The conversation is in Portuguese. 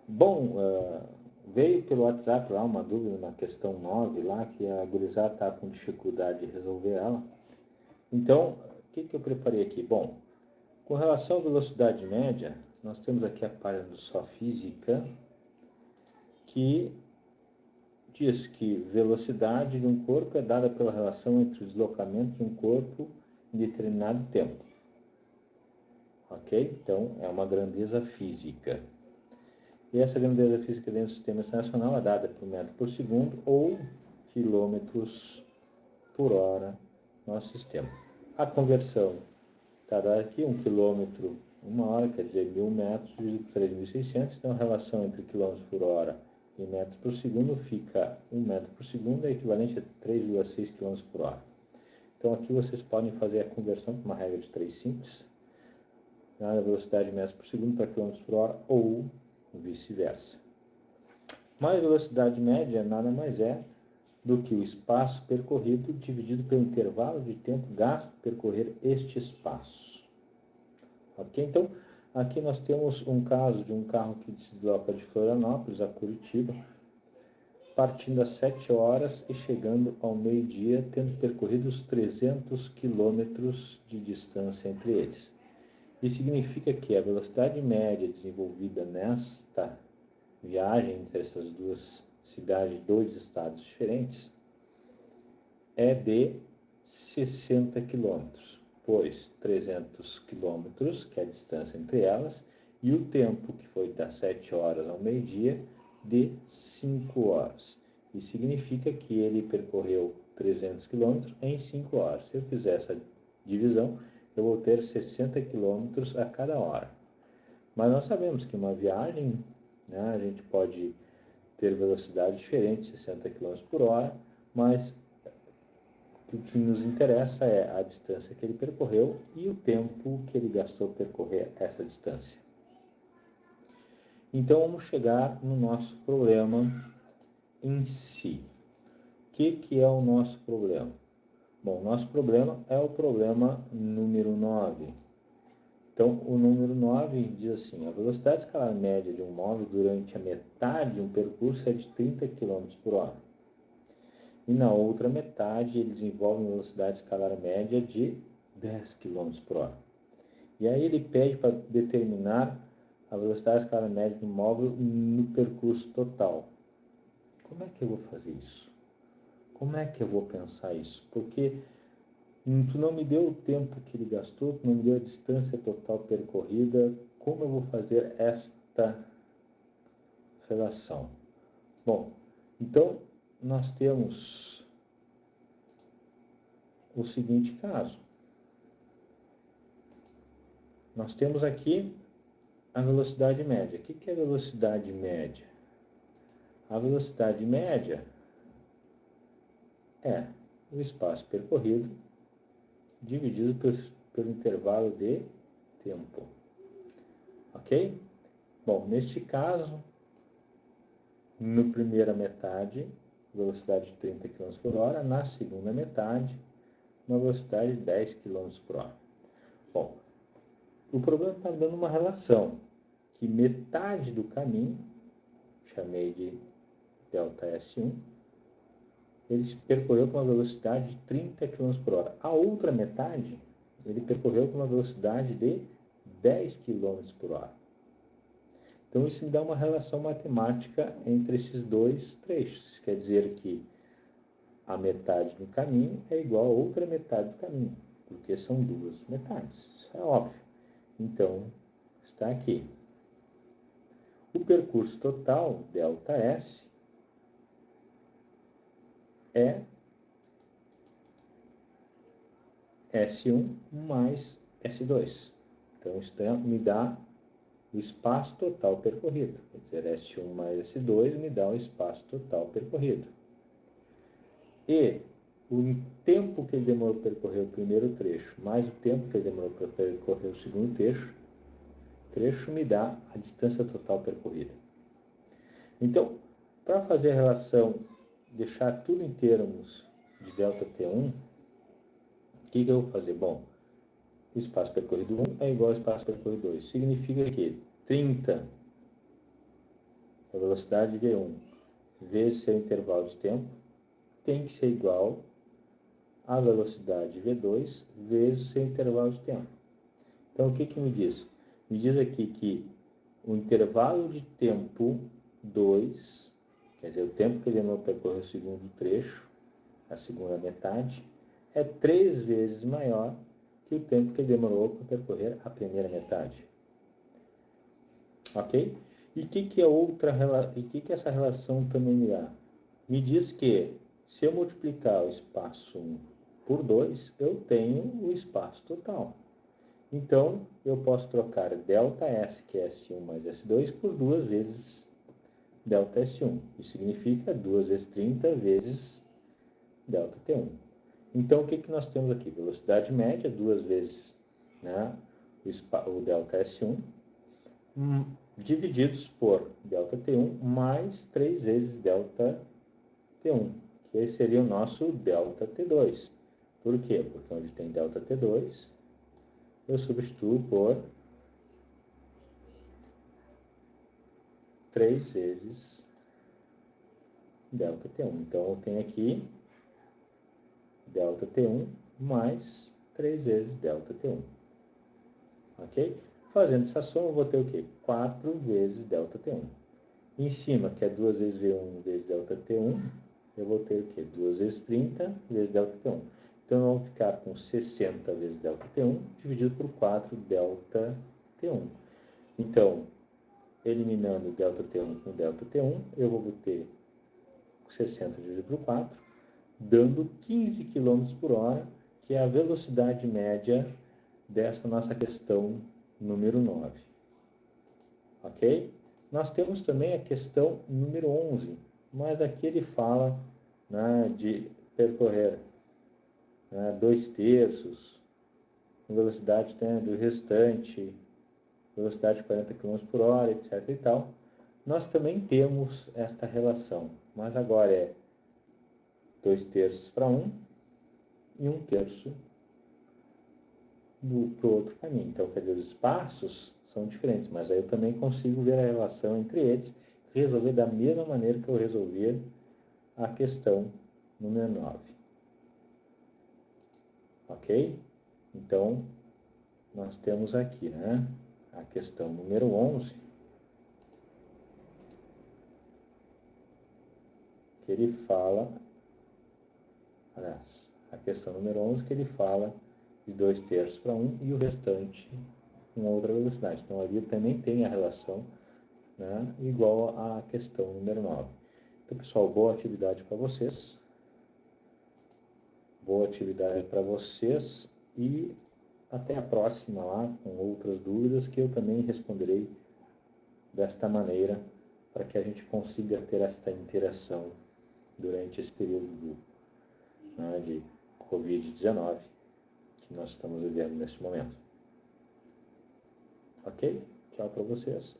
Bom, veio pelo WhatsApp lá uma dúvida na questão 9 lá, que a gurizada está com dificuldade de resolver ela. Então, o que eu preparei aqui? Bom, com relação à velocidade média, nós temos aqui a página do Só Física, que diz que velocidade de um corpo é dada pela relação entre o deslocamento de um corpo em determinado tempo. Ok? Então, é uma grandeza física. E essa grandeza física dentro do sistema internacional é dada por metro por segundo ou quilômetros por hora no nosso sistema. A conversão está dada aqui, 1 quilômetro, uma hora, quer dizer 1.000 metros dividido por 3.600. Então, a relação entre quilômetros por hora e metros por segundo fica 1 metro por segundo, é equivalente a 3,6 km por hora. Então, aqui vocês podem fazer a conversão com uma regra de 3 simples, na velocidade de metros por segundo para quilômetros por hora ou vice-versa. Mas a velocidade média nada mais é do que o espaço percorrido dividido pelo intervalo de tempo gasto para percorrer este espaço. Ok? Então, aqui nós temos um caso de um carro que se desloca de Florianópolis a Curitiba, partindo às 7 horas e chegando ao meio-dia, tendo percorrido os 300 quilômetros de distância entre eles. Isso significa que a velocidade média desenvolvida nesta viagem entre essas duas cidades, dois estados diferentes, é de 60 km, pois 300 km, que é a distância entre elas, e o tempo, que foi das 7 horas ao meio-dia, de 5 horas. Isso significa que ele percorreu 300 km em 5 horas. Se eu fizer essa divisão, eu vou ter 60 km a cada hora. Mas nós sabemos que uma viagem, né, a gente pode ter velocidade diferente, 60 km por hora, mas o que nos interessa é a distância que ele percorreu e o tempo que ele gastou para percorrer essa distância. Então, vamos chegar no nosso problema em si. O que é o nosso problema? Bom, o nosso problema é o problema número 9. Então, o número 9 diz assim: a velocidade escalar média de um móvel durante a metade de um percurso é de 30 km por hora. E na outra metade, ele desenvolve uma velocidade escalar média de 10 km por hora. E aí ele pede para determinar a velocidade escalar média do móvel no percurso total. Como é que eu vou fazer isso? Como é que eu vou pensar isso? Porque tu não me deu o tempo que ele gastou, tu não me deu a distância total percorrida. Como eu vou fazer esta relação? Bom, então nós temos o seguinte caso. Nós temos aqui a velocidade média. O que é a velocidade média? A velocidade média é o espaço percorrido dividido pelo intervalo de tempo. Ok? Bom, neste caso, na primeira metade, velocidade de 30 km por hora, na segunda metade, uma velocidade de 10 km por hora. Bom, o problema está dando uma relação, que metade do caminho, chamei de ΔS1, ele percorreu com uma velocidade de 30 km por hora. A outra metade, ele percorreu com uma velocidade de 10 km por hora. Então, isso me dá uma relação matemática entre esses dois trechos. Isso quer dizer que a metade do caminho é igual a outra metade do caminho, porque são duas metades. Isso é óbvio. Então, está aqui. O percurso total, ΔS, é S1 mais S2. Então, isso me dá o espaço total percorrido. Quer dizer, S1 mais S2 me dá o espaço total percorrido. E o tempo que ele demorou para percorrer o primeiro trecho, mais o tempo que ele demorou para percorrer o segundo trecho me dá a distância total percorrida. Então, para fazer a relação, deixar tudo em termos de ΔT1, o que eu vou fazer? Bom, espaço percorrido 1 é igual ao espaço percorrido 2. Significa que 30 A velocidade V1 vezes seu intervalo de tempo tem que ser igual à velocidade V2 vezes seu intervalo de tempo. Então, o que me diz? Me diz aqui que o intervalo de tempo 2, quer dizer, o tempo que ele demorou para percorrer o segundo trecho, a segunda metade, é 3 vezes maior que o tempo que ele demorou para percorrer a primeira metade. Ok? E o que essa relação também me dá? Me diz que se eu multiplicar o espaço 1 por 2, eu tenho o espaço total. Então, eu posso trocar ΔS, que é S1 mais S2, por 2 vezes ΔS1. Isso significa 2 vezes 30 vezes ΔT1. Então, o que nós temos aqui? Velocidade média, 2 vezes, né, o ΔS1, divididos por ΔT1 mais 3 vezes ΔT1, que esse seria o nosso ΔT2. Por quê? Porque onde tem ΔT2, eu substituo por 3 vezes ΔT1. Então, eu tenho aqui ΔT1 mais 3 vezes ΔT1. Ok? Fazendo essa soma, eu vou ter o quê? 4 vezes ΔT1. Em cima, que é 2 vezes V1 vezes ΔT1, eu vou ter o quê? 2 vezes 30 vezes ΔT1. Então, vamos ficar com 60 vezes ΔT1 dividido por 4 ΔT1. Então, eliminando ΔT1 com ΔT1, eu vou ter 60 dividido por 4, dando 15 km por hora, que é a velocidade média dessa nossa questão número 9. Ok? Nós temos também a questão número 11, mas aqui ele fala, né, de percorrer, né, 2/3, velocidade, né, do restante, velocidade de 40 km por hora, etc. e tal. Nós também temos esta relação, mas agora é 2/3 para um e 1/3 para o outro caminho. Então, quer dizer, os espaços são diferentes, mas aí eu também consigo ver a relação entre eles e resolver da mesma maneira que eu resolvi a questão número 9. Ok? Então, nós temos aqui, né, a questão número 11, que ele fala, aliás, a questão número 11 que ele fala de 2/3 para 1 e o restante com outra velocidade. Então, ali também tem a relação, né, igual à questão número 9. Então, pessoal, boa atividade para vocês. Boa atividade para vocês e até a próxima lá com outras dúvidas que eu também responderei desta maneira para que a gente consiga ter esta interação durante esse período né, de Covid-19 que nós estamos vivendo neste momento. Ok? Tchau para vocês.